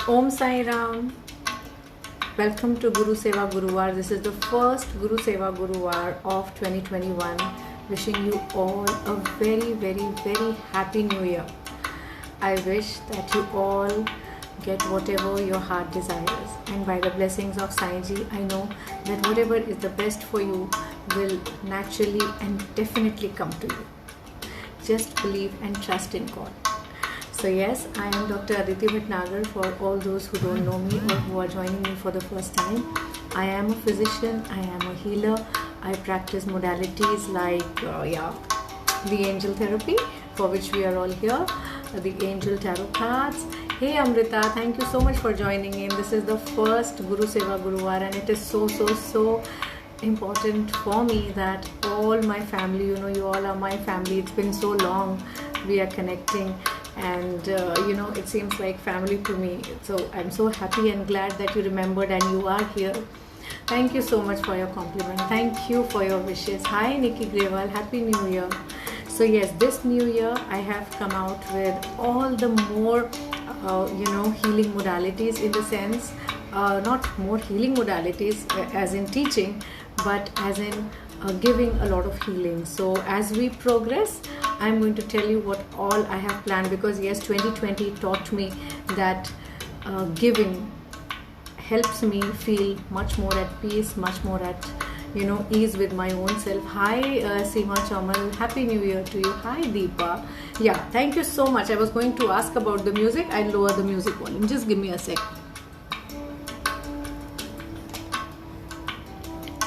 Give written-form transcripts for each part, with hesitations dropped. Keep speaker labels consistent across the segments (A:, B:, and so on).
A: Om Sai Ram. Welcome to Guru Seva Guruvar. This is the first Guru Seva Guruvar of 2021. Wishing you all a very, very, very happy new year. I wish that you all get whatever your heart desires. And by the blessings of Sai Ji, I know that whatever is the best for you will naturally and definitely come to you. Just believe and trust in God. So yes, I am Dr. Aditi Bhatnagar for all those who don't know me or who are joining me for the first time. I am a physician, I am a healer. I practice modalities like the angel therapy, for which we are all here, the angel tarot cards. Hey Amrita, thank you so much for joining in. This is the first Guru Seva Guruvar and it is so important for me that all my family, you all are my family. It's been so long we are connecting. And it seems like family to me. So I'm so happy and glad that you remembered and you are here. Thank you so much for your compliment. Thank you for your wishes. Hi Nikki Grewal, Happy New Year. So yes, this new year I have come out with all the more healing modalities, in the sense not more healing modalities as in teaching, but as in giving a lot of healing. So as we progress, I'm going to tell you what all I have planned, because yes, 2020 taught me that giving helps me feel much more at peace, much more at ease with my own self. Hi Seema Chamal, Happy New Year to you. Hi Deepa. Yeah, thank you so much. I was going to ask about the music. I'll lower the music volume. Just give me a sec.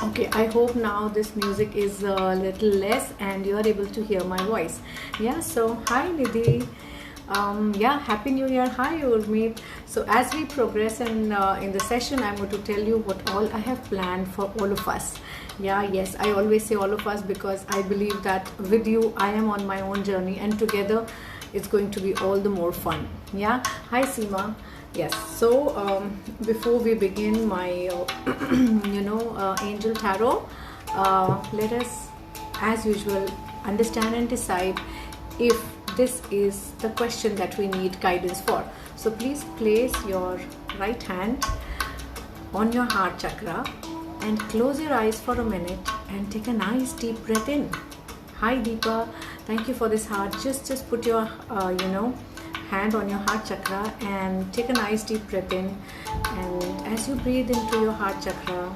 A: Okay, I hope now this music is a little less and you are able to hear my voice. Yeah, so hi Nidhi. Happy New Year. Hi Urmeet. So as we progress in the session, I'm going to tell you what all I have planned for all of us. Yes, I always say all of us because I believe that with you, I am on my own journey and together it's going to be all the more fun. Yeah, hi Seema. Yes, so before we begin my angel tarot, let us as usual understand and decide if this is the question that we need guidance for. So please place your right hand on your heart chakra and close your eyes for a minute and take a nice deep breath in. Hi Deepa, thank you for this heart. Just put your hand on your heart chakra and take a nice deep breath in, and as you breathe into your heart chakra,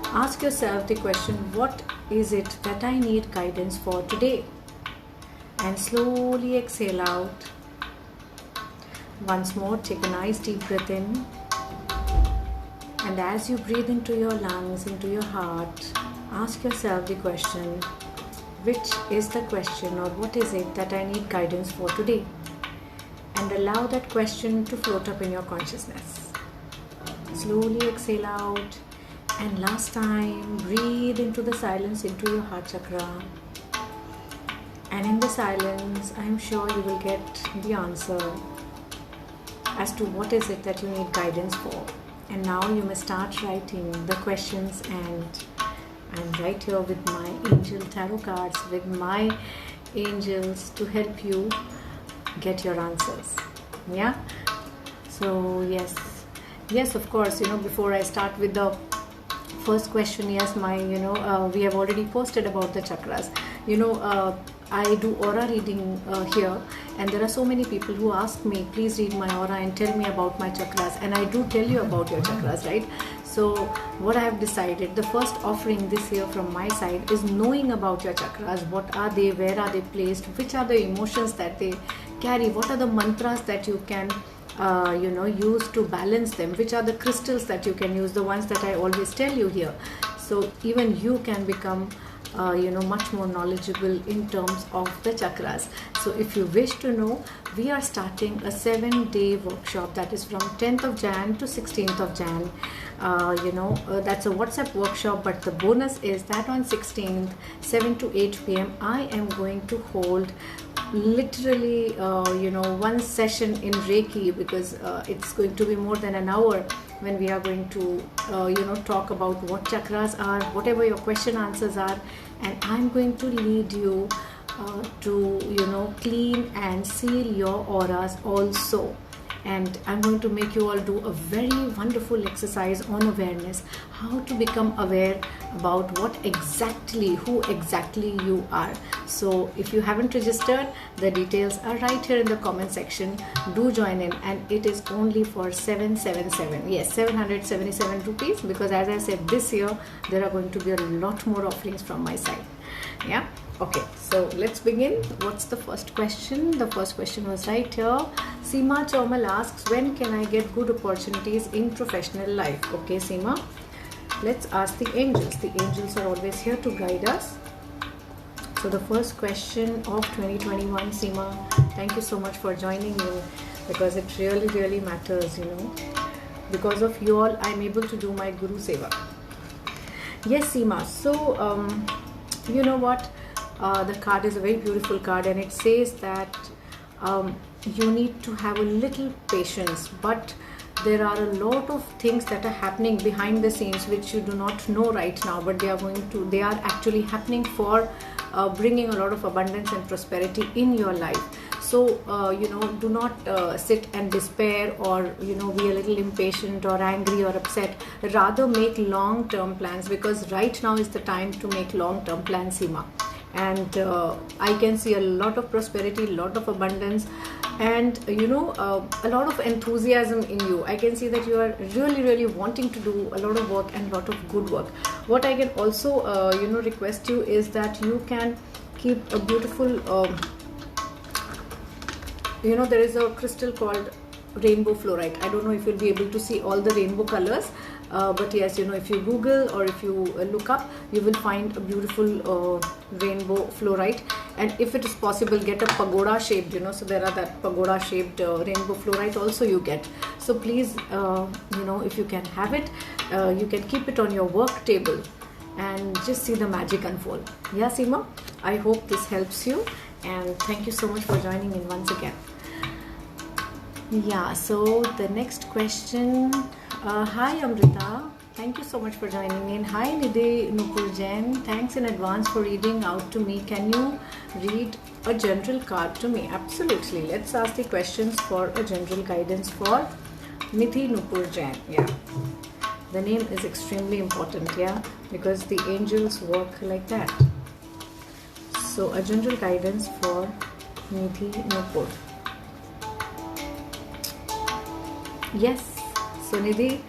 A: ask yourself the question, what is it that I need guidance for today? And slowly exhale out. Once more, take a nice deep breath in, and as you breathe into your lungs, into your heart, ask yourself the question, which is the question, or what is it that I need guidance for today? And allow that question to float up in your consciousness. Slowly exhale out, and last time breathe into the silence, into your heart chakra, and in the silence I am sure you will get the answer as to what is it that you need guidance for. And now you may start writing the questions, and I'm right here with my angel tarot cards, with my angels to help you get your answers. Yeah, so yes, of course, before I start with the first question, yes, we have already posted about the chakras. I do aura reading here, and there are so many people who ask me, please read my aura and tell me about my chakras, and I do tell you about your chakras, right? So what I have decided, the first offering this year from my side is knowing about your chakras. What are they? Where are they placed? Which are the emotions that they carry? What are the mantras that you can use to balance them? Which are the crystals that you can use? The ones that I always tell you here. So even you can become much more knowledgeable in terms of the chakras. So if you wish to know, we are starting a 7-day workshop that is from 10th of Jan to 16th of Jan. That's a WhatsApp workshop, but the bonus is that on 16th 7 to 8 p.m. I am going to hold literally one session in Reiki, because it's going to be more than an hour when we are going to talk about what chakras are, whatever your question answers are, and I'm going to lead you to clean and seal your auras also. and I'm going to make you all do a very wonderful exercise on awareness, how to become aware about who exactly you are. So if you haven't registered, the details are right here in the comment section. Do join in, and it is only for 777, yes, 777 rupees, because as I said, this year there are going to be a lot more offerings from my side. Yeah, okay, so let's begin. What's the first question? The first question was right here. Seema Chaumal asks, when can I get good opportunities in professional life? Okay, Seema, let's ask the angels. The angels are always here to guide us. So the first question of 2021, Seema, thank you so much for joining me, because it really matters, you know. Because of you all, I'm able to do my Guru Seva. Yes, Seema. So, you know what? The card is a very beautiful card, and it says that you need to have a little patience, but there are a lot of things that are happening behind the scenes which you do not know right now, but they are actually happening for bringing a lot of abundance and prosperity in your life. So you know, do not sit and despair, or you know, be a little impatient or angry or upset. Rather make long-term plans, because right now is the time to make long-term plans, Seema. And I can see a lot of prosperity, a lot of abundance, and you know, a lot of enthusiasm in you. I can see that you are really wanting to do a lot of work and a lot of good work. What I can also you know, request you is that you can keep a beautiful you know, there is a crystal called rainbow fluorite. I don't know if you'll be able to see all the rainbow colors, but yes, you know, if you Google or if you look up, you will find a beautiful rainbow fluorite. And if it is possible, get a pagoda shaped, you know, so there are that pagoda shaped rainbow fluorite also you get. So please, you know, if you can have it, you can keep it on your work table and just see the magic unfold. Yeah, Seema, I hope this helps you, and thank you so much for joining in once again. Yeah, so the next question. Hi Amrita, thank you so much for joining in. Hi Nidhi Nupur Jain, thanks in advance for reading out to me. Can you read a general card to me? Absolutely. Let's ask the questions for a general guidance for Nidhi Nupur Jain. Yeah, the name is extremely important, yeah, because the angels work like that. So a general guidance for Nidhi Nupur. Yes, so Nidhi,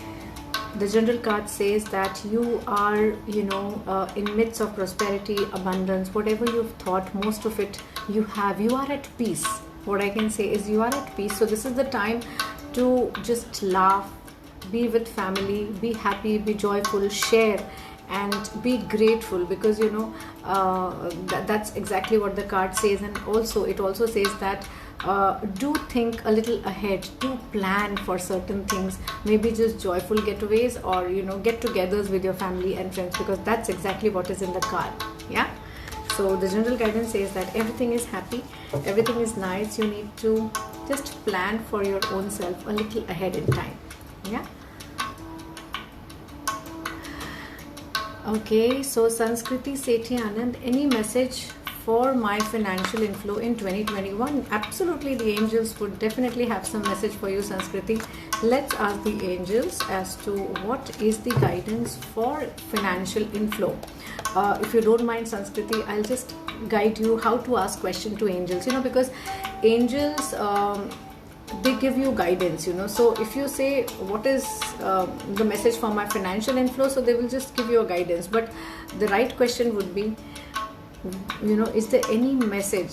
A: the general card says that you are, you know, in midst of prosperity, abundance, whatever you've thought, most of it you have. You are at peace. What I can say is you are at peace. So this is the time to just laugh, be with family, be happy, be joyful, share, and be grateful, because you know, that's exactly what the card says. And also it also says that do think a little ahead, do plan for certain things, maybe just joyful getaways, or you know, get-togethers with your family and friends, because that's exactly what is in the card. Yeah, so the general guidance says that everything is happy, everything is nice. You need to just plan for your own self a little ahead in time. Yeah. Okay, so Sanskriti Sethi Anand, any message for my financial inflow in 2021? Absolutely, the angels would definitely have some message for you, Sanskriti. Let's ask the angels as to what is the guidance for financial inflow. If you don't mind, Sanskriti, I'll just guide you how to ask question to angels, you know, because angels they give you guidance, you know. So if you say what is the message for my financial inflow, so they will just give you a guidance. But the right question would be, you know, is there any message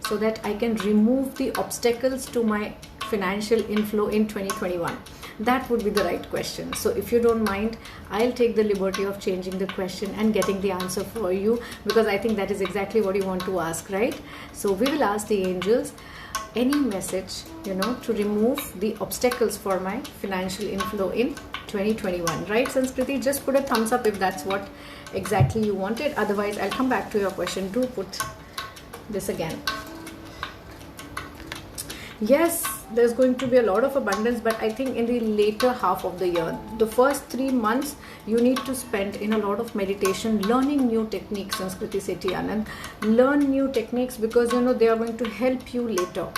A: so that I can remove the obstacles to my financial inflow in 2021? That would be the right question. So if you don't mind, I'll take the liberty of changing the question and getting the answer for you, because I think that is exactly what you want to ask, right? So we will ask the angels any message, you know, to remove the obstacles for my financial inflow in 2021, right? Sanskriti, just put a thumbs up if that's what exactly you wanted. Otherwise, I'll come back to your question. Do put this again. Yes, there's going to be a lot of abundance, but I think in the later half of the year, the first 3 months, you need to spend in a lot of meditation, learning new techniques, Sanskriti Sethi Anand. Learn new techniques, because you know they are going to help you later.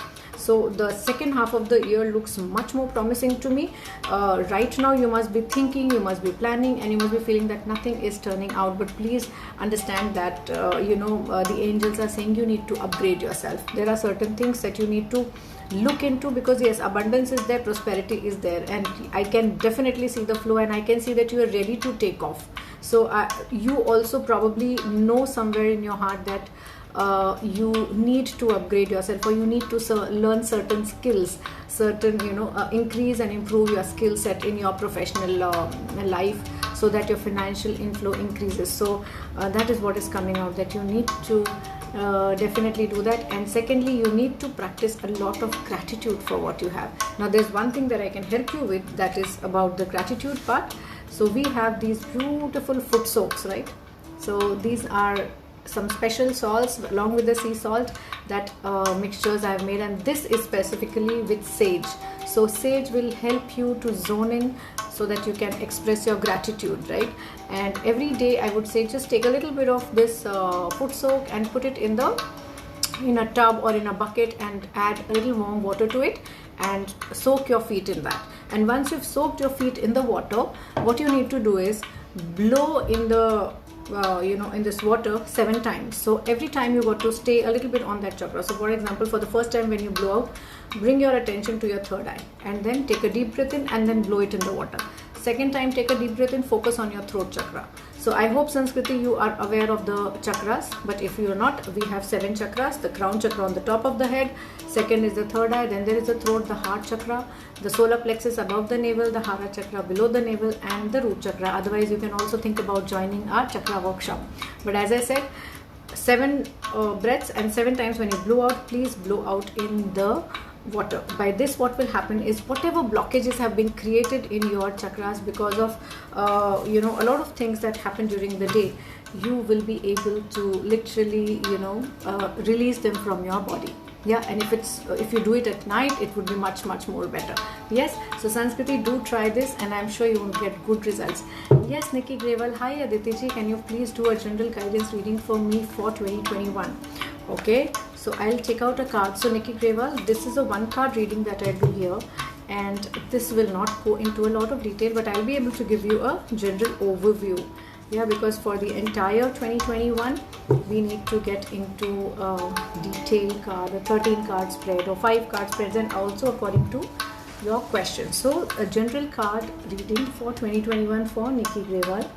A: So the second half of the year looks much more promising to me. Right now you must be thinking, you must be planning, and you must be feeling that nothing is turning out. But please understand that the angels are saying you need to upgrade yourself. There are certain things that you need to look into, because yes, abundance is there, prosperity is there, and I can definitely see the flow, and I can see that you are ready to take off. So you also probably know somewhere in your heart that you need to upgrade yourself, or you need to learn certain skills, certain increase and improve your skill set in your professional life, so that your financial inflow increases. So that is what is coming out, that you need to definitely do that. And secondly, you need to practice a lot of gratitude for what you have. Now there's one thing that I can help you with, that is about the gratitude part. So we have these beautiful foot soaks, right? So these are some special salts along with the sea salt, that mixtures I've made, and this is specifically with sage. So sage will help you to zone in, so that you can express your gratitude, right? And every day I would say just take a little bit of this foot soak and put it in a tub or in a bucket, and add a little warm water to it, and soak your feet in that. And once you've soaked your feet in the water, what you need to do is blow in the in this water 7 times. So every time you got to stay a little bit on that chakra. So for example, for the first time when you blow out, bring your attention to your third eye, and then take a deep breath in, and then blow it in the water. Second time, take a deep breath in, focus on your throat chakra. So I hope, Sanskriti, you are aware of the chakras, but if you are not, we have 7 chakras. The crown chakra on the top of the head, second is the third eye, then there is the throat, the heart chakra, the solar plexus above the navel, the hara chakra below the navel, and the root chakra. Otherwise, you can also think about joining our chakra workshop. But as I said, 7 breaths, and 7 times when you blow out, please blow out in the water. By this, what will happen is, whatever blockages have been created in your chakras because of a lot of things that happen during the day, you will be able to literally release them from your body. Yeah, and if you do it at night, it would be much more better. Yes, so Sanskriti, do try this, and I'm sure you will get good results. Yes, Nikki Grewal, hi Aditi ji, can you please do a general guidance reading for me for 2021? Okay, so I'll take out a card. So Nikki Grewal, this is a 1 card reading that I do here, and this will not go into a lot of detail, but I'll be able to give you a general overview. Yeah, because for the entire 2021, we need to get into a detailed card, a 13 card spread or 5 card spreads, and also according to your question. So a general card reading for 2021 for Nikki Grewal.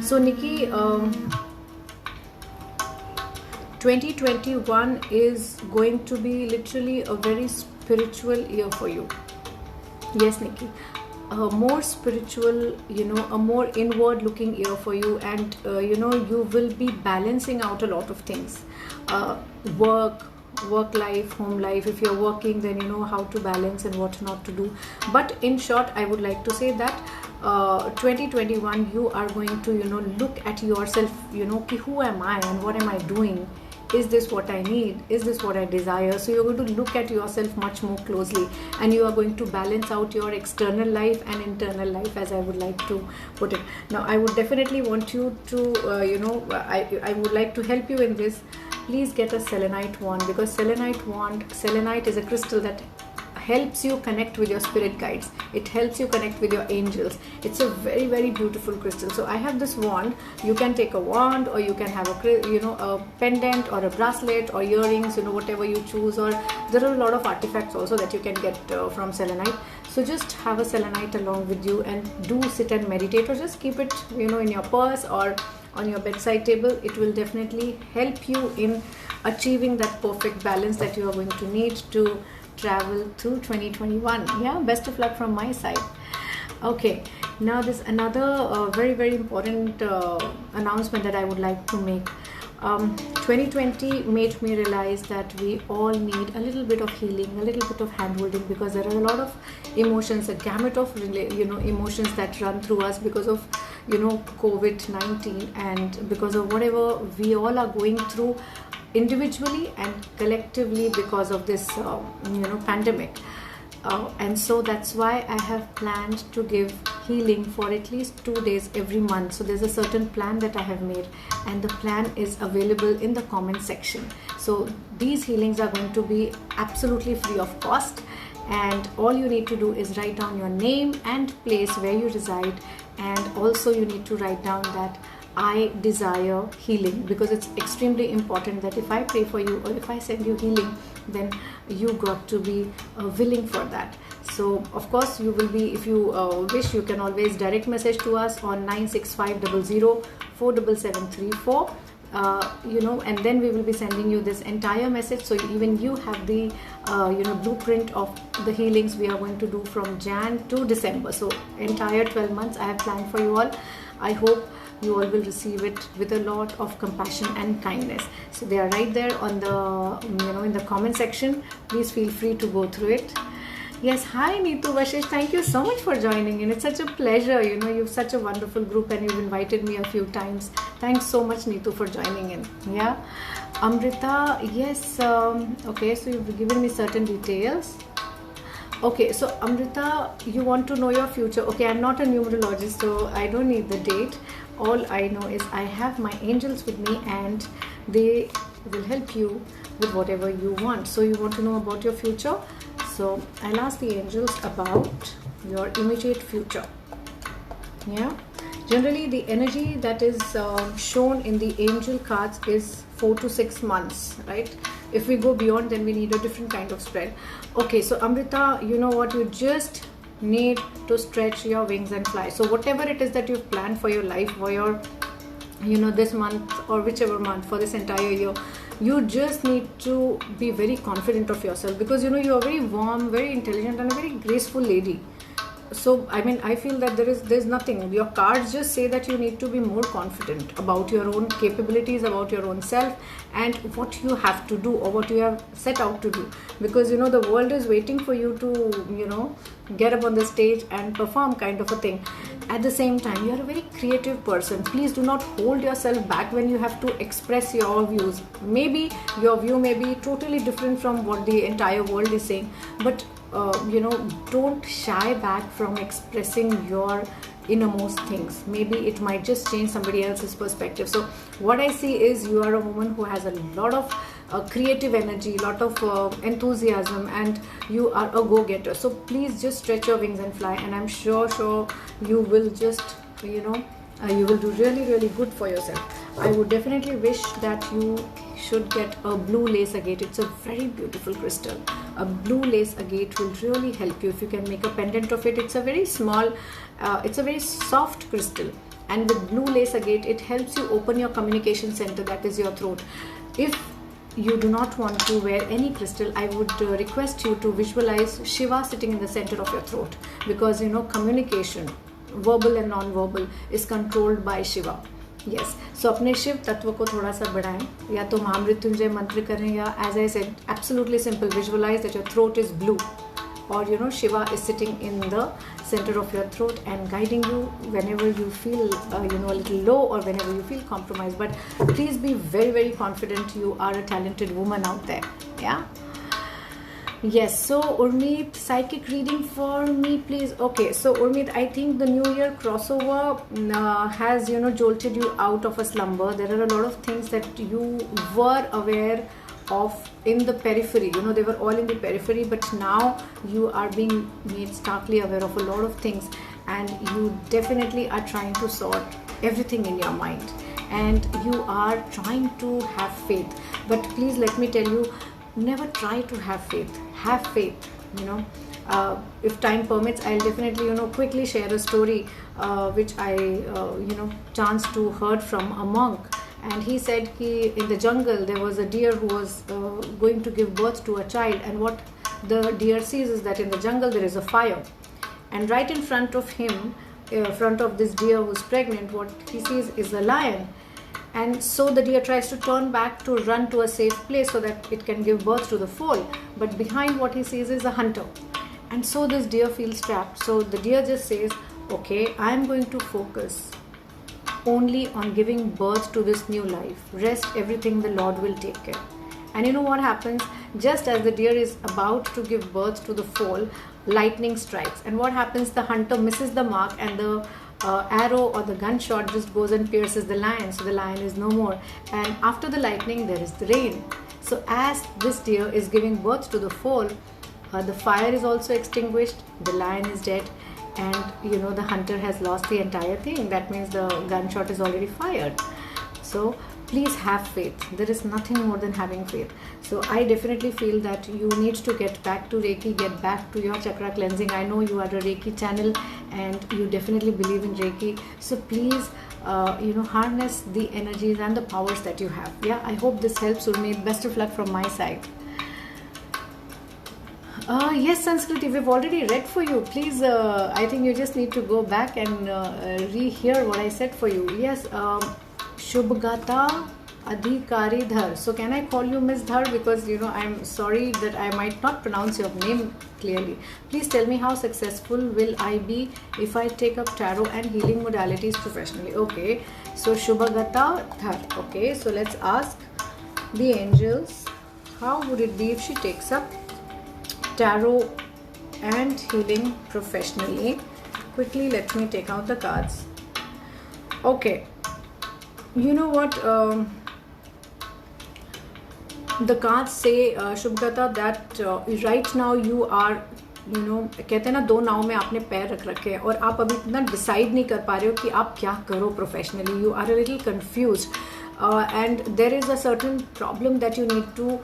A: So Nikki, 2021 is going to be literally a very spiritual year for you. Yes, Nikki. A more spiritual, a more inward looking year for you, and you will be balancing out a lot of things, work life, home life. If you're working, then you know how to balance and what not to do. But in short, I would like to say that 2021, you are going to look at yourself, who am I and what am I doing? Is this what I need? Is this what I desire? So you're going to look at yourself much more closely, and you are going to balance out your external life and internal life, as I would like to put it. Now, I would definitely want you to, I would like to help you in this. Please get a selenite wand, because selenite is a crystal that helps you connect with your spirit guides. It helps you connect with your angels. It's a very beautiful crystal. So I have this wand. You can take a wand, or you can have a pendant or a bracelet or earrings, whatever you choose. Or there are a lot of artifacts also that you can get from selenite. So just have a selenite along with you, and do sit and meditate, or just keep it in your purse or on your bedside table. It will definitely help you in achieving that perfect balance that you are going to need to travel through 2021. Yeah, best of luck from my side. Okay, now there's another very important announcement that I would like to make. 2020 made me realize that we all need a little bit of healing, a little bit of hand-holding, because there are a lot of emotions, a gamut of emotions that run through us because of COVID-19, and because of whatever we all are going through individually and collectively because of this pandemic. And so that's why I have planned to give healing for at least 2 days every month. So there's a certain plan that I have made, and the plan is available in the comment section. So these healings are going to be absolutely free of cost, and all you need to do is write down your name and place where you reside, and also you need to write down that I desire healing, because it's extremely important that if I pray for you or if I send you healing, then you got to be willing for that. So of course you will be, if you wish, you can always direct message to us on 96500 and then we will be sending you this entire message, so even you have the blueprint of the healings we are going to do from Jan to December. So entire 12 months I have planned for you all. I hope you all will receive it with a lot of compassion and kindness. So they are right there on the in the comment section. Please feel free to go through it. Yes, hi Neetu Vashish, thank you so much for joining in. It's such a pleasure, you've such a wonderful group and you've invited me a few times. Thanks so much Neetu for joining in. Yeah, Amrita, yes, okay, so you've given me certain details. Okay, so Amrita, you want to know your future. Okay, I'm not a numerologist, so I don't need the date. All I know is I have my angels with me and they will help you with whatever you want. So you want to know about your future? So I'll ask the angels about your immediate future. Yeah, generally the energy that is shown in the angel cards is 4 to 6 months, right? If we go beyond, then we need a different kind of spread. Okay, so Amrita, you know what, you just need to stretch your wings and fly. So whatever it is that you've planned for your life, for your this month or whichever month, for this entire year, you just need to be very confident of yourself, because you're very warm, very intelligent and a very graceful lady. So I mean, I feel that there's nothing, your cards just say that you need to be more confident about your own capabilities, about your own self and what you have to do or what you have set out to do, because the world is waiting for you to get up on the stage and perform, kind of a thing. At the same time, you're a very creative person. Please do not hold yourself back when you have to express your views. Maybe your view may be totally different from what the entire world is saying, but don't shy back from expressing your innermost things. Maybe it might just change somebody else's perspective. So what I see is you are a woman who has a lot of creative energy, lot of enthusiasm, and you are a go-getter. So please just stretch your wings and fly, and I'm sure you will just you will do really, really good for yourself. I would definitely wish that you should get a blue lace agate. It's a very beautiful crystal. A blue lace agate will really help you if you can make a pendant of it. It's a very small, it's a very soft crystal, and with blue lace agate, it helps you open your communication center, that is your throat. If you do not want to wear any crystal, I would request you to visualize Shiva sitting in the center of your throat, because communication, verbal and non-verbal, is controlled by Shiva. Yes, so अपने शिव तत्व को थोड़ा सा बढ़ाएं, या तो महामृत्युंजय मंत्र करें, या as I said, absolutely simple, visualize that your throat is blue, or Shiva is sitting in the center of your throat and guiding you whenever you feel a little low or whenever you feel compromised. But please be very, very confident. You are a talented woman out there. Yeah. Yes, so Urmeet, psychic reading for me, please. Okay, so Urmeet, I think the New Year crossover has, jolted you out of a slumber. There are a lot of things that you were aware of in the periphery. They were all in the periphery, but now you are being made starkly aware of a lot of things, and you definitely are trying to sort everything in your mind, and you are trying to have faith. But please let me tell you, never try to have faith. Have faith. If time permits, I'll definitely quickly share a story which I chanced to heard from a monk. And he said in the jungle there was a deer who was going to give birth to a child, and what the deer sees is that in the jungle there is a fire, and right in front of him, in front of this deer who's pregnant, what he sees is a lion. And so the deer tries to turn back to run to a safe place so that it can give birth to the foal, but behind what he sees is a hunter, and so this deer feels trapped. So the deer just says, okay, I'm going to focus only on giving birth to this new life. Rest, everything the Lord will take care. And you know what happens? Just as the deer is about to give birth to the foal, lightning strikes, and what happens? The hunter misses the mark, and the arrow or the gunshot just goes and pierces the lion. So the lion is no more, and after the lightning there is the rain. So as this deer is giving birth to the foal, the fire is also extinguished, the lion is dead, and the hunter has lost the entire thing. That means the gunshot is already fired. So please have faith. There is nothing more than having faith. So I definitely feel that you need to get back to Reiki, get back to your chakra cleansing. I know you are a Reiki channel and you definitely believe in Reiki. So please, harness the energies and the powers that you have. Yeah, I hope this helps, Urmeet. Best of luck from my side. Yes, Sanskriti, we've already read for you. Please, I think you just need to go back and rehear what I said for you. Yes, Shubhgata Adhikari Dhar. So can I call you Miss Dhar? Because I'm sorry that I might not pronounce your name clearly. Please tell me, how successful will I be if I take up tarot and healing modalities professionally? Okay, so Shubhgata Dhar. Okay, so let's ask the angels, how would it be if she takes up tarot and healing professionally? Quickly, let me take out the cards. Okay, you know what, the cards say, Shubhgata, that right now you are, कहते हैं ना, दो नाव में आपने पैर रख रखे हैं और आप अभी इतना डिसाइड नहीं कर पा रहे हो कि आप क्या करो professionally. You are a little confused and there is a certain problem that you need to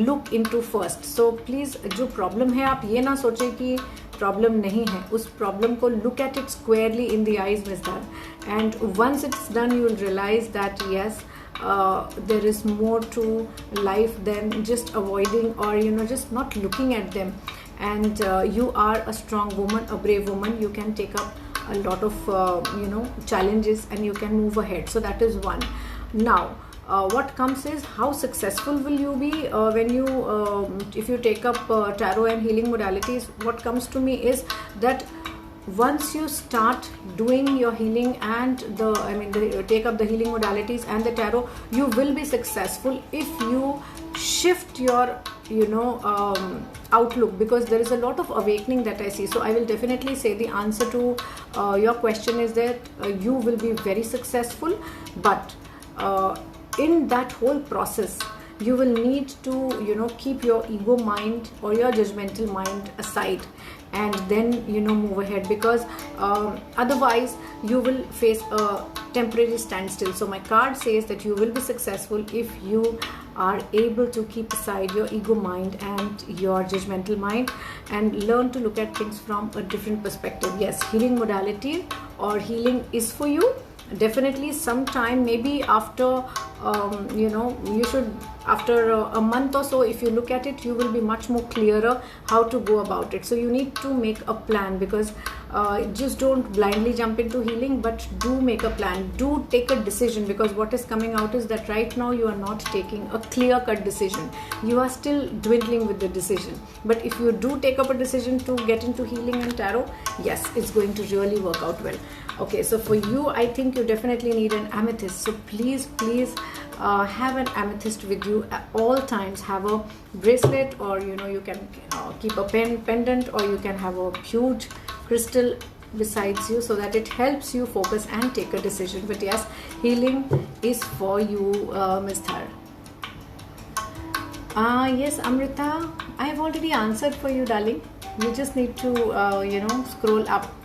A: look into first. So please, जो problem है आप ये ना सोचें कि problem नहीं है. उस problem को look at it squarely in the eyes, Miss Dhar. And once it's done, you will realize that yes, there is more to life than just avoiding or just not looking at them. And you are a strong woman, a brave woman. You can take up a lot of challenges and you can move ahead. So that is one. Now what comes is, how successful will you be when you if you take up tarot and healing modalities? What comes to me is that once you start doing your healing and take up the healing modalities and the tarot, you will be successful if you shift your outlook, because there is a lot of awakening that I see. So I will definitely say the answer to your question is that you will be very successful, but in that whole process you will need to keep your ego mind or your judgmental mind aside and then move ahead, because otherwise you will face a temporary standstill. So my card says that you will be successful if you are able to keep aside your ego mind and your judgmental mind and learn to look at things from a different perspective. Yes, healing modality or healing is for you. Definitely sometime, maybe after you should, after a month or so, if you look at it, you will be much more clearer how to go about it. So you need to make a plan, because just don't blindly jump into healing, but do make a plan, do take a decision, because what is coming out is that right now you are not taking a clear-cut decision. You are still dwindling with the decision. But if you do take up a decision to get into healing and tarot, yes, it's going to really work out well. Okay, so for you, I think you definitely need an amethyst. So please have an amethyst with you at all times. Have a bracelet, or you can keep a pendant, or you can have a huge crystal besides you, so that it helps you focus and take a decision. But yes, healing is for you, Ms. Dhar. Yes, Amrita, I have already answered for you, darling. You just need to scroll up.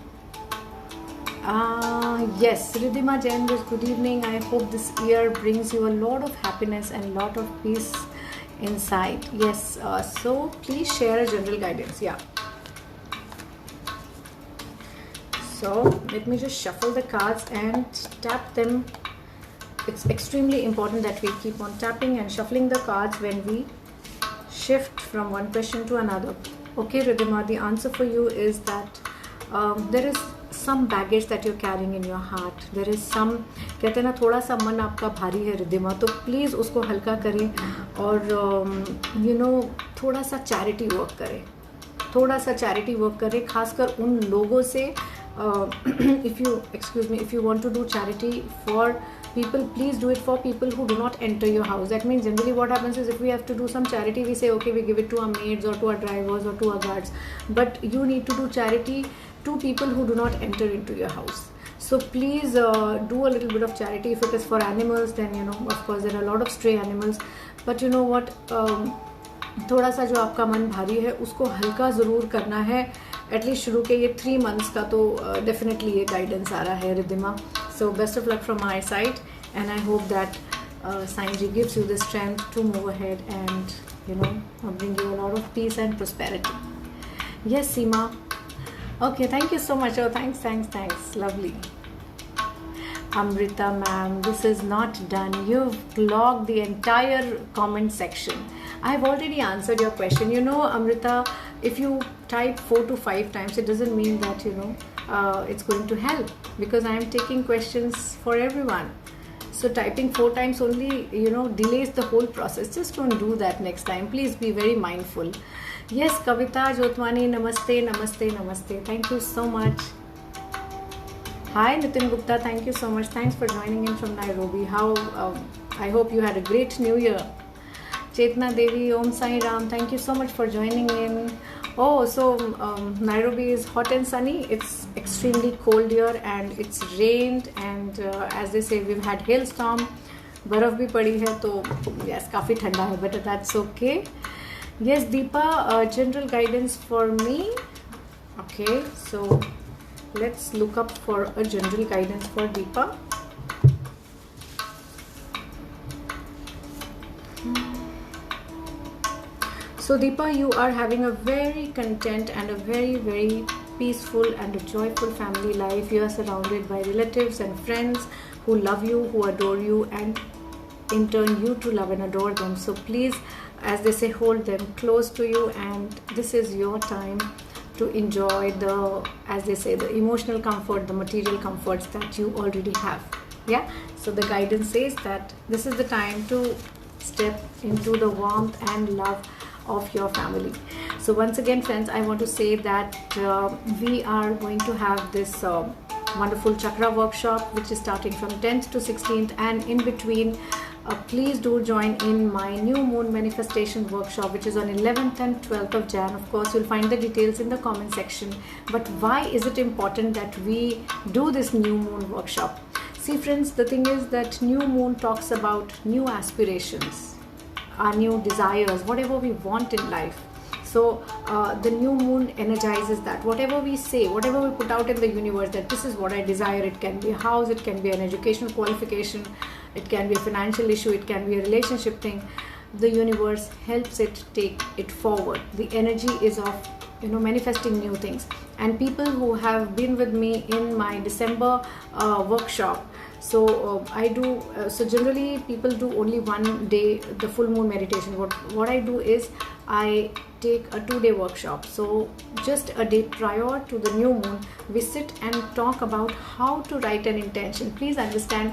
A: Yes, Ridhima Jain, good evening. I hope this year brings you a lot of happiness and a lot of peace inside. Yes, so please share a general guidance. Yeah. So let me just shuffle the cards and tap them. It's extremely important that we keep on tapping and shuffling the cards when we shift from one question to another. Okay, Ridhima, the answer for you is that there is some baggage that you're carrying in your heart. There is some, कहते हैं ना, थोड़ा सा मन आपका भारी है रिद्धिमा, तो प्लीज़ उसको हल्का करें और थोड़ा सा चैरिटी वर्क करें, खासकर उन लोगों से if you want to do charity for people, please do it for people who do not enter your house. That means generally what happens is, if we have to do some charity, we say okay, we give it to our maids or to our drivers or to our guards, but you need to do charity to people who do not enter into your house. So please do a little bit of charity. If it is for animals, then of course there are a lot of stray animals. But you know what, थोड़ा सा जो आपका मन भारी है उसको हल्का ज़रूर करना है, एटलीस्ट शुरू के ये 3 मंथ्स का तो डेफिनेटली ये गाइडेंस आ रहा है Riddhima. So best of luck from my side and I hope that Sai ji gives you the strength to move ahead and you know bring you a lot of peace and prosperity. Yes, Seema. Okay, thank you so much. Oh, thanks, lovely. Amrita ma'am, this is not done. You've blocked the entire comment section. I've already answered your question. You know, Amrita, if you type 4 to 5 times, it doesn't mean that it's going to help, because I am taking questions for everyone. So typing 4 times only, delays the whole process. Just don't do that next time. Please be very mindful. Yes, Kavita Jotwani, namaste. Thank you so much. Hi, Nitin Gupta. Thank you so much. Thanks for joining in from Nairobi. I hope you had a great New Year. Chetna Devi, Om Sai Ram. Thank you so much for joining in. Oh, so Nairobi is hot and sunny. It's extremely cold here and it's rained and as they say we've had hailstorm. बर्फ भी पड़ी है तो yes काफ़ी ठंडा है, but that's okay. Yes, Deepa, general guidance for me. Okay, so let's look up for a general guidance for Deepa. So Deepa, you are having a very content and a very, very peaceful and a joyful family life. You are surrounded by relatives and friends who love you, who adore you, and in turn you to love and adore them. So please, as they say, hold them close to you, and this is your time to enjoy the, as they say, the emotional comfort, the material comforts that you already have. Yeah, so the guidance says that this is the time to step into the warmth and love of your family. So once again, friends, I want to say that we are going to have this wonderful chakra workshop which is starting from 10th to 16th, and in between please do join in my new moon manifestation workshop which is on 11th and 12th of Jan. Of course, you'll find the details in the comment section. But why is it important that we do this new moon workshop? See friends, the thing is that new moon talks about new aspirations, our new desires, whatever we want in life. So the new moon energizes that. Whatever we say, whatever we put out in the universe, that this is what I desire. It can be a house, it can be an educational qualification, it can be a financial issue, it can be a relationship thing. The universe helps it take it forward. The energy is of manifesting new things. And people who have been with me in my December workshop, so I do so generally people do only 1 day the full moon meditation. What I do is I take a 2-day workshop. So just a day prior to the new moon, we sit and talk about how to write an intention. Please understand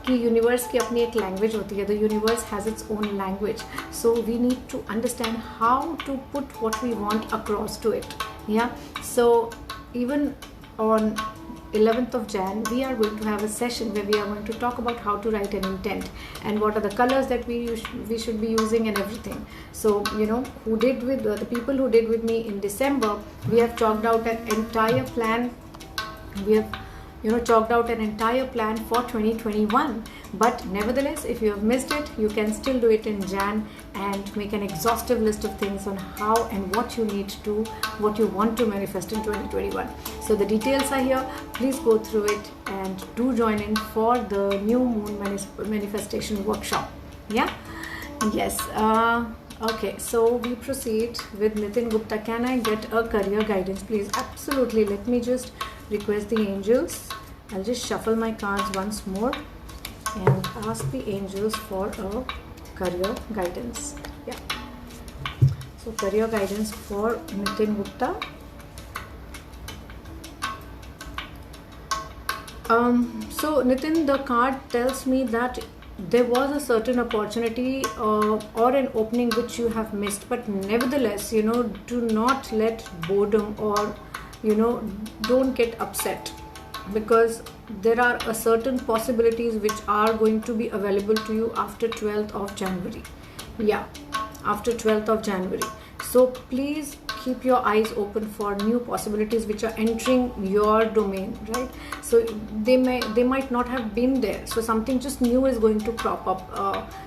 A: कि universe की अपनी एक language होती है. The universe has its own language, so we need to understand how to put what we want across to it. या so even on 11th of Jan, we are going to have a session where we are going to talk about how to write an intent and what are the colors that we should be using and everything. So who did with the people who did with me in December, we have chalked out an entire plan. We have chalked out an entire plan for 2021. But nevertheless, if you have missed it, you can still do it in Jan and make an exhaustive list of things on how and what you need to, what you want to manifest in 2021. So the details are here. Please go through it and do join in for the new moon manifestation workshop. Yeah? Yes. Okay, so we proceed with Nitin Gupta. Can I get a career guidance, please? Absolutely. Let me just request the angels. I'll just shuffle my cards once more and ask the angels for a career guidance. Yeah. So career guidance for Nitin Gupta. So Nitin, the card tells me that there was a certain opportunity or an opening which you have missed, but nevertheless, do not let boredom or don't get upset, because there are a certain possibilities which are going to be available to you after 12th of January. Yeah, after 12th of January. So please keep your eyes open for new possibilities which are entering your domain, right? So they might not have been there, so something just new is going to crop up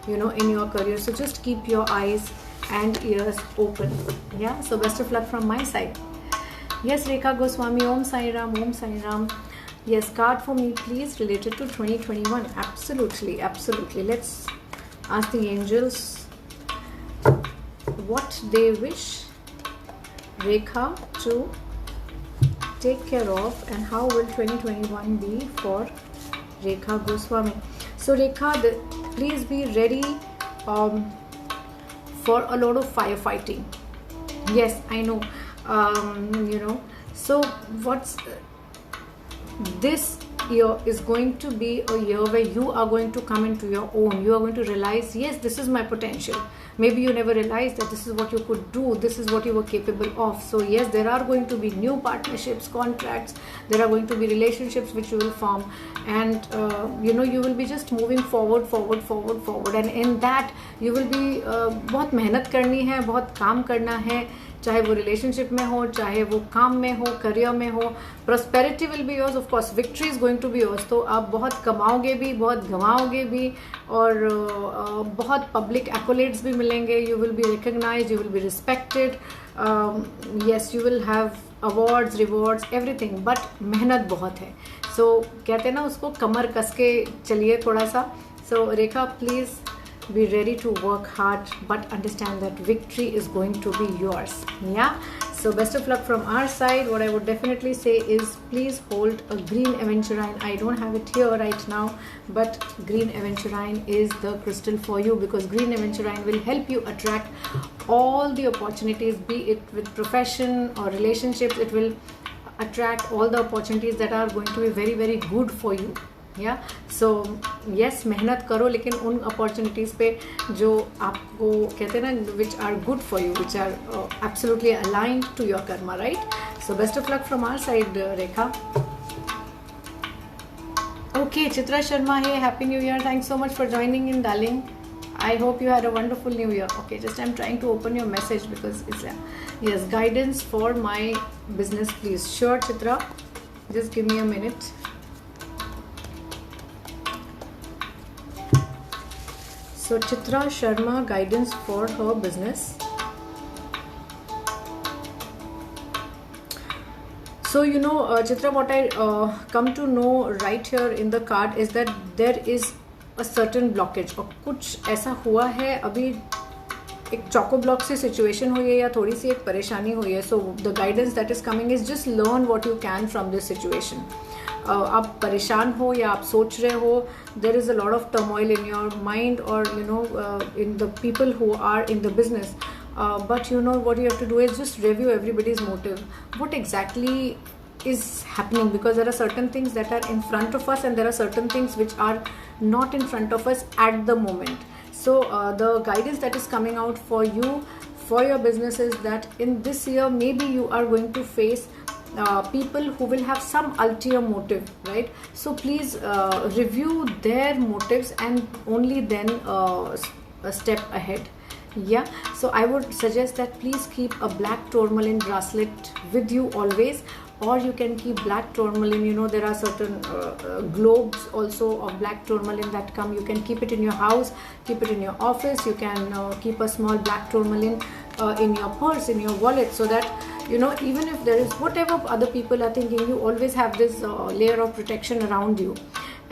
A: in your career. So just keep your eyes and ears open. Yeah, so best of luck from my side. Yes, Rekha Goswami, Om Sai Ram, Om Sai Ram. Yes, card for me please related to 2021. Absolutely, absolutely. Let's ask the angels what they wish Rekha to take care of, and how will 2021 be for Rekha Goswami. So Rekha, please be ready for a lot of firefighting. Yes, I know. So what's this year is going to be a year where you are going to come into your own. You are going to realize, yes, this is my potential. Maybe you never realized that this is what you could do, this is what you were capable of. So yes, there are going to be new partnerships, contracts, there are going to be relationships which you will form, and you will be just moving forward, and in that you will be बहुत मेहनत करनी है, बहुत काम करना है, चाहे वो रिलेशनशिप में हो, चाहे वो काम में हो, करियर में हो. Prosperity will be yours, of course victory is going to be yours. तो आप बहुत कमाओगे भी, बहुत गंवाओगे भी, और बहुत पब्लिक एक्कोलेट्स भी मिलेंगे. You will be recognised, you will be respected. Yes, you will have awards, rewards, everything, but मेहनत बहुत है. सो कहते हैं ना, उसको कमर कस के चलिए थोड़ा सा. सो रेखा, please be ready to work hard, but understand that victory is going to be yours. Yeah, so best of luck from our side. What I would definitely say is, please hold a green aventurine. I don't have it here right now, but green aventurine is the crystal for you, because green aventurine will help you attract all the opportunities, be it with profession or relationships. It will attract all the opportunities that are going to be very, very good for you. या so yes, मेहनत करो, लेकिन उन opportunities पे जो आपको कहते हैं ना, which are good for you, which are absolutely aligned to your karma, right? So best of luck from our side, Rekha. Okay, Chitra Sharma, hey, happy new year. Thanks so much for joining in, darling. I hope you had a wonderful new year. Okay, just I'm trying to open your message because it's yes, guidance for my business, please. Sure, Chitra, just give me a minute. So Chitra Sharma, guidance for her business. So Chitra, what I come to know right here in the card is that there is a certain blockage, और कुछ ऐसा हुआ है अभी, एक choco block से situation हुई है या थोड़ी सी एक परेशानी हुई है. So the guidance that is coming is just learn what you can from this situation. आप परेशान हो या आप सोच रहे हो, there is a lot of turmoil in your mind, और in the people who are in the business. But what you have to do is just review everybody's motive. What exactly is happening? Because there are certain things that are in front of us, and there are certain things which are not in front of us at the moment. So the guidance that is coming out for you, for your business, is that in this year maybe you are going to face people who will have some ulterior motive, right? So please review their motives and only then step ahead. Yeah, so I would suggest that please keep a black tourmaline bracelet with you always, or you can keep black tourmaline. There are certain globes also of black tourmaline that come. You can keep it in your house, keep it in your office. You can keep a small black tourmaline in your purse, in your wallet, so that even if there is whatever other people are thinking, you always have this layer of protection around you.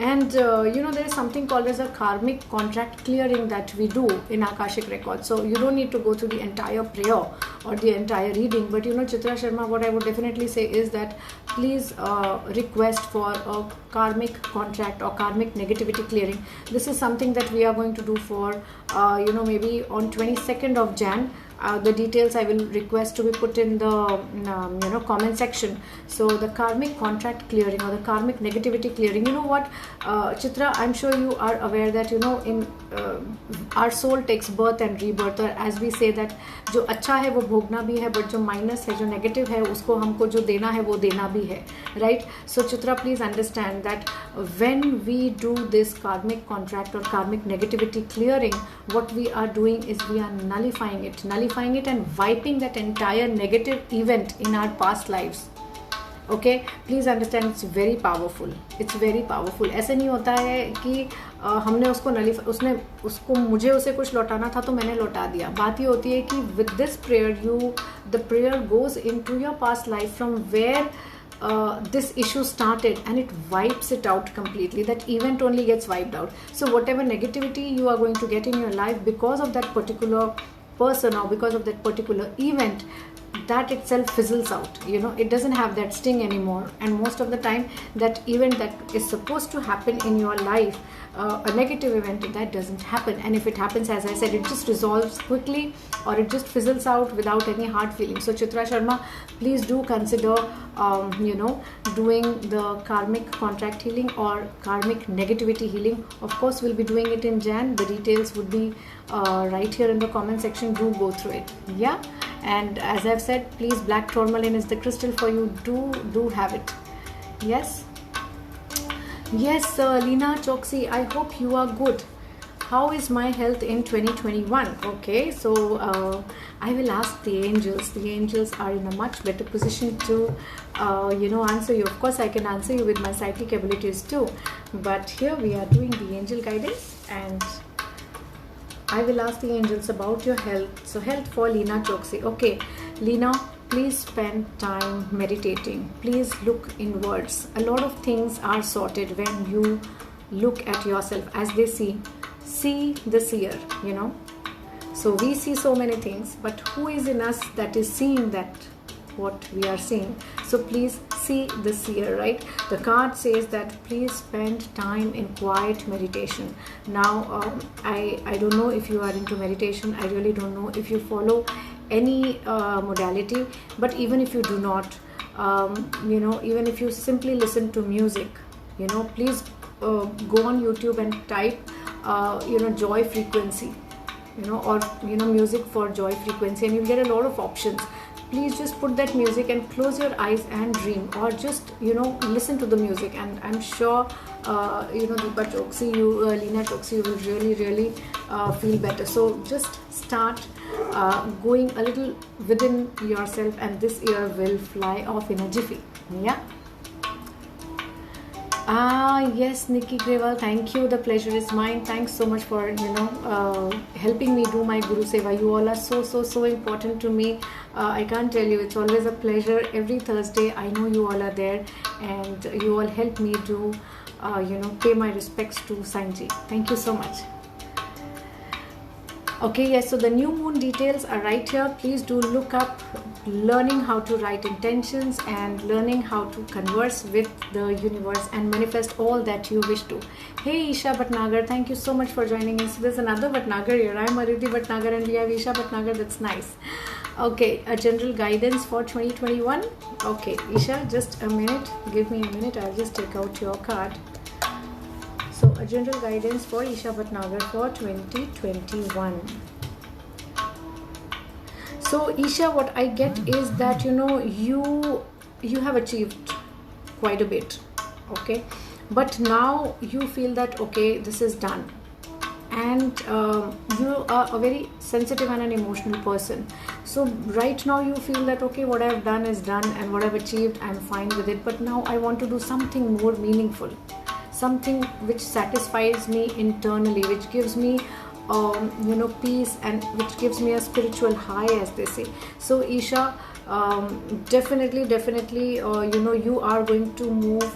A: And there is something called as a karmic contract clearing that we do in Akashic Records. So you don't need to go through the entire prayer or the entire reading. But Chitra Sharma, what I would definitely say is that please request for a karmic contract or karmic negativity clearing. This is something that we are going to do for maybe on 22nd of Jan. The details I will request to be put in the comment section. So the karmic contract clearing or the karmic negativity clearing, what Chitra, I'm sure you are aware that in our soul takes birth and rebirth, or as we say that जो अच्छा है वो भोगना भी है, but जो minus है, जो नेगेटिव है, उसको हमको जो देना है वो देना भी है, right? So Chitra, please understand that when we do this karmic contract or karmic negativity clearing, what we are doing is we are nullifying it. nullifying it and wiping that entire negative event in our past lives. Okay, please understand, it's very powerful, it's very powerful. ऐसे नहीं होता है कि हमने उसको मुझे उसे कुछ लौटाना था तो मैंने लौटा दिया. बात ये होती है कि with this prayer the prayer goes into your past life from where this issue started, and it wipes it out completely. That event only gets wiped out. So whatever negativity you are going to get in your life because of that particular person or because of that particular event, that itself fizzles out. It doesn't have that sting anymore. And most of the time, that event that is supposed to happen in your life, a negative event, that doesn't happen. And if it happens, as I said, it just resolves quickly, or it just fizzles out without any hard feelings. So Chitra Sharma, please do consider doing the karmic contract healing or karmic negativity healing. Of course, we'll be doing it in Jan. The details would be right here in the comment section. Do go through it. Yeah. And as I've said, please, black tourmaline is the crystal for you. Do have it. Yes. Yes, Lina Choksi, I hope you are good. How is my health in 2021? Okay, so I will ask the angels. The angels are in a much better position to answer you. Of course, I can answer you with my psychic abilities too, but here we are doing the angel guidance, and I will ask the angels about your health. So health for Lina Choksi. Okay, Lina, please spend time meditating. Please look inwards. A lot of things are sorted when you look at yourself, as they see the seer. So we see so many things, but who is in us that is seeing that what we are seeing? So please see the seer, right? The card says that please spend time in quiet meditation. Now I don't know if you are into meditation. I really don't know if you follow any modality, but even if you do not, even if you simply listen to music, please go on YouTube and type joy frequency, or music for joy frequency, and you'll get a lot of options. Please just put that music and close your eyes and dream, or just listen to the music, and I'm sure Deepa Choksi, Lina Choksi, you will really, really feel better. So just start going a little within yourself, and this year will fly off in a jiffy. Yeah. Yes, Nikki Grewal, thank you. The pleasure is mine. Thanks so much for helping me do my Guru Seva. You all are so important to me. I can't tell you. It's always a pleasure. Every Thursday, I know you all are there, and you all help me do pay my respects to Sanji. Thank you so much. Okay, yes, so the new moon details are right here. Please do look up learning how to write intentions and learning how to converse with the universe and manifest all that you wish to. Hey Isha Bhatnagar, thank you so much for joining us. There's another Bhatnagar here. I'm Aditi Bhatnagar and we have Isha Bhatnagar. That's nice. Okay, a general guidance for 2021. Okay, Isha, just a minute. Give me a minute. I'll just take out your card. So a general guidance for Isha Bhatnagar for 2021. So Isha, what I get is that you have achieved quite a bit, okay, but now you feel that okay, this is done, and you are a very sensitive and an emotional person. So right now you feel that okay, what I've done is done, and what I've achieved, I'm fine with it, but now I want to do something more meaningful, something which satisfies me internally, which gives me peace, and which gives me a spiritual high, as they say. So Isha, definitely you are going to move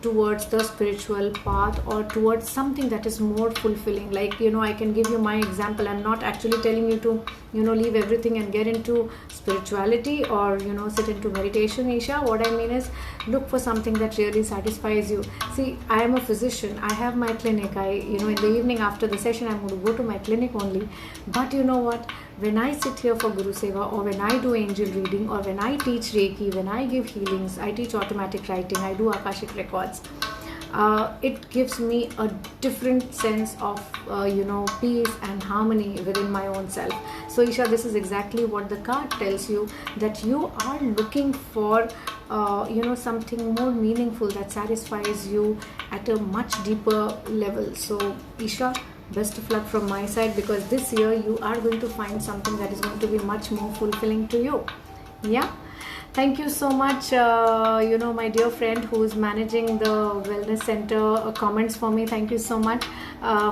A: towards the spiritual path, or towards something that is more fulfilling. Like I can give you my example. I'm not actually telling you to leave everything and get into spirituality, or sit into meditation, Isha. What I mean is, look for something that really satisfies you. See, I am a physician. I have my clinic. In the evening after the session, I'm going to go to my clinic only. But you know what? When I sit here for Guru Seva, or when I do angel reading, or when I teach Reiki, when I give healings, I teach automatic writing, I do Akashic records, it gives me a different sense of peace and harmony within my own self. So Isha, this is exactly what the card tells you, that you are looking for something more meaningful that satisfies you at a much deeper level. So Isha, best of luck from my side, because this year you are going to find something that is going to be much more fulfilling to you. Yeah. Thank you so much, my dear friend who is managing the wellness center comments for me. Thank you so much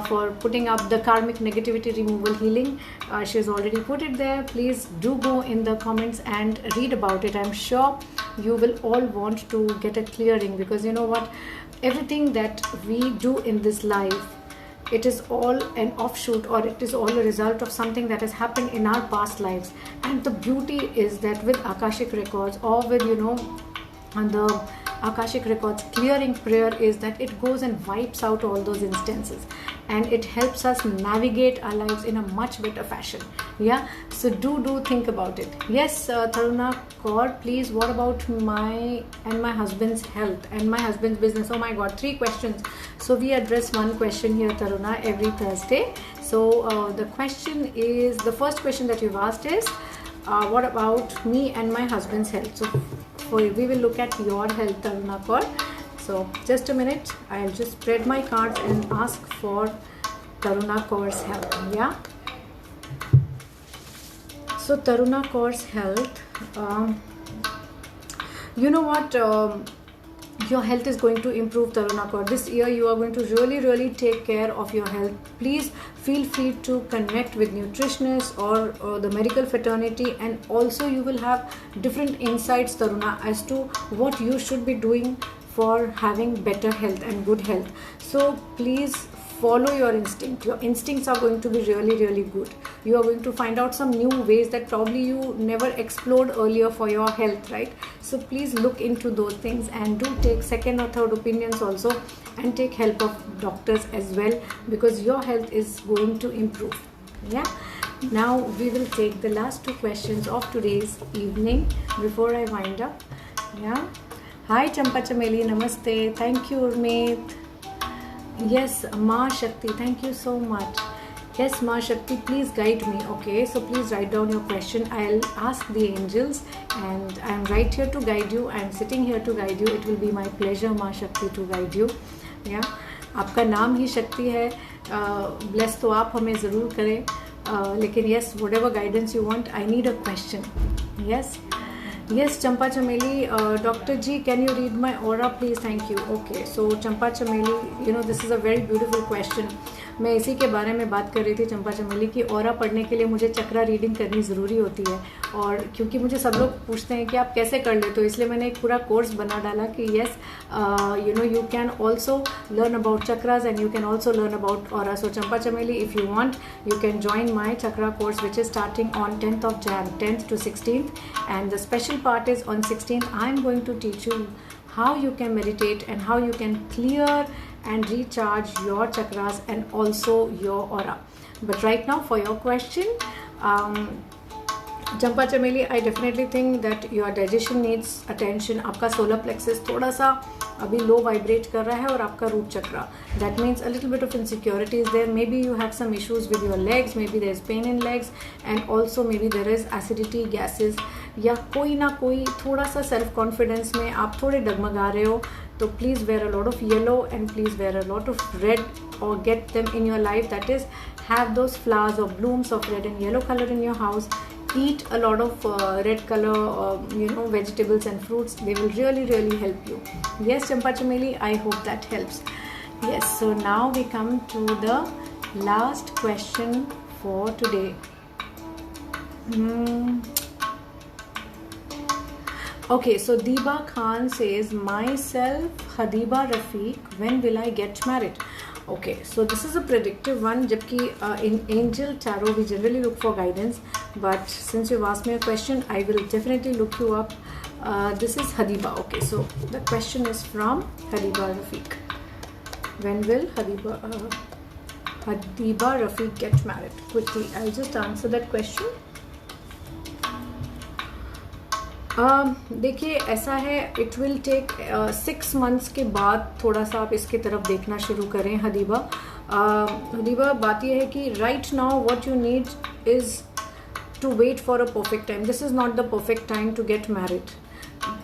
A: for putting up the karmic negativity removal healing. She has already put it there. Please do go in the comments and read about it. I'm sure you will all want to get a clearing, because you know what, everything that we do in this life, it is all an offshoot, or it is all a result of something that has happened in our past lives. And the beauty is that with Akashic records, or with the Akashic records clearing prayer, is that it goes and wipes out all those instances, and it helps us navigate our lives in a much better fashion. Yeah, so do think about it. Yes, Taruna Kaur, please, what about my husband's health and my husband's business? Oh my god, 3 questions. So we address one question here, Taruna, every Thursday. So the question is, the first question that you've asked is, what about me and my husband's health? So we will look at your health, Taruna Kaur. So just a minute, I'll just spread my cards and ask for Taruna Kaur's health. Yeah. So Taruna Kaur's health, you know what, your health is going to improve, Taruna Kaur. This year you are going to really take care of your health. Please feel free to connect with nutritionists or the medical fraternity, and also you will have different insights, Taruna, as to what you should be doing for having better health and good health. So please follow your instinct. Your instincts are going to be really good. You are going to find out some new ways that probably you never explored earlier for your health, right? So please look into those things, and do take second or third opinions also, and take help of doctors as well, because your health is going to improve. Yeah. Now we will take the last 2 questions of today's evening before I wind up. Yeah. Hi Champa Chameli, namaste. Thank you, Urmit. Yes, Ma Shakti, thank you so much. Yes, Ma Shakti, please guide me. Okay, so please write down your question. I'll ask the angels, and I'm right here to guide you. I'm sitting here to guide you. It will be my pleasure, Ma Shakti, to guide you. Yeah, आपका नाम ही शक्ति है. Bless तो आप हमें ज़रूर करें. लेकिन yes, whatever guidance you want, I need a question. Yes. Yes, Champa Chameli, Dr. G, can you read my aura, please? Thank you. Okay, so Champa Chameli, this is a very beautiful question. मैं इसी के बारे में बात कर रही थी, चंपा चमेली, की ऑरा पढ़ने के लिए मुझे चक्रा रीडिंग करनी ज़रूरी होती है, और क्योंकि मुझे सब लोग पूछते हैं कि आप कैसे कर लेते हो, इसलिए मैंने एक पूरा कोर्स बना डाला कि yes, you can also learn about chakras and you can also learn about aura. So Champa Chameli, if you want, you can join my chakra course, which is starting on 10th of Jan, 10th to 16th, and the special part is on 16th. I'm going to teach you how you can meditate and how you can clear and recharge your chakras and also your aura. But right now, for your question, Champa Chameli, I definitely think that your digestion needs attention. आपका solar plexus थोड़ा सा अभी low vibrate कर रहा है, और आपका root chakra, that means a little bit of insecurity is there. Maybe you have some issues with your legs, maybe there is pain in legs, and also maybe there is acidity, gases, या कोई ना कोई थोड़ा सा self confidence में आप थोड़े डगमगा रहे हो. तो please wear a lot of yellow, and please wear a lot of red, or get them in your life, that is, have those flowers or blooms of red and yellow color in your house. Eat a lot of red color vegetables and fruits. They will really help you. Yes, Champa Chameli, I hope that helps. Yes, so now we come to the last question for today. Okay, so Deeba Khan says, myself Hadiba Rafiq, when will I get married? Okay, so this is a predictive one. जबकि in Angel Tarot we generally look for guidance, but since you've asked me a question, I will definitely look you up. This is Hadiba. Okay, so the question is from Hadiba Rafiq. When will Hadiba Rafiq get married? Quickly, I'll just answer that question. देखिए, ऐसा है, it will take 6 months के बाद थोड़ा सा आप इसकी तरफ देखना शुरू करें. हदीबा, बात यह है कि right now what you need is to wait for a perfect time. This is not the perfect time to get married.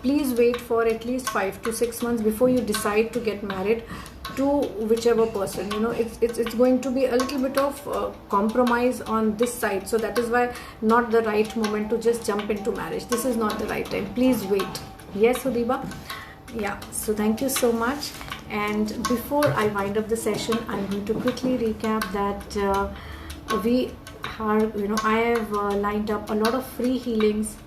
A: Please wait for at least 5 to 6 months before you decide to get married. to whichever person. You know, it's going to be a little bit of compromise on this side. So that is why not the right moment to just jump into marriage. This is not the right time. Please wait. Yes, Hudiba? Yeah. So thank you so much. And before I wind up the session, I'm going to quickly recap that we are, you know, I have lined up a lot of free healings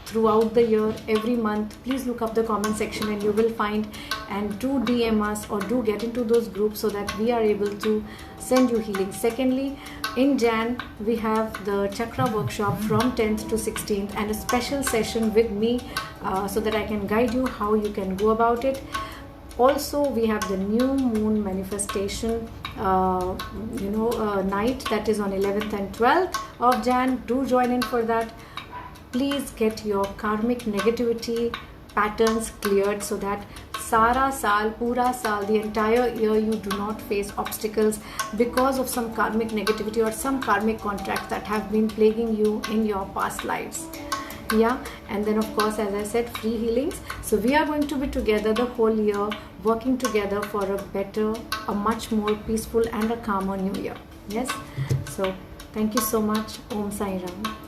A: throughout the year, every month. Please look up the comment section and you will find, and do DM us or do get into those groups so that we are able to send you healing. Secondly, in Jan we have the chakra workshop from 10th to 16th and a special session with me so that I can guide you how you can go about it. Also, we have the new moon manifestation night, that is on 11th and 12th of Jan. Do join in for that. Please get your karmic negativity patterns cleared so that Sara Saal, Pura Saal, the entire year you do not face obstacles because of some karmic negativity or some karmic contracts that have been plaguing you in your past lives. Yeah, and then of course, as I said, free healings. So we are going to be together the whole year, working together for a better, a much more peaceful and a calmer new year. Yes, so thank you so much. Om Sai Ram.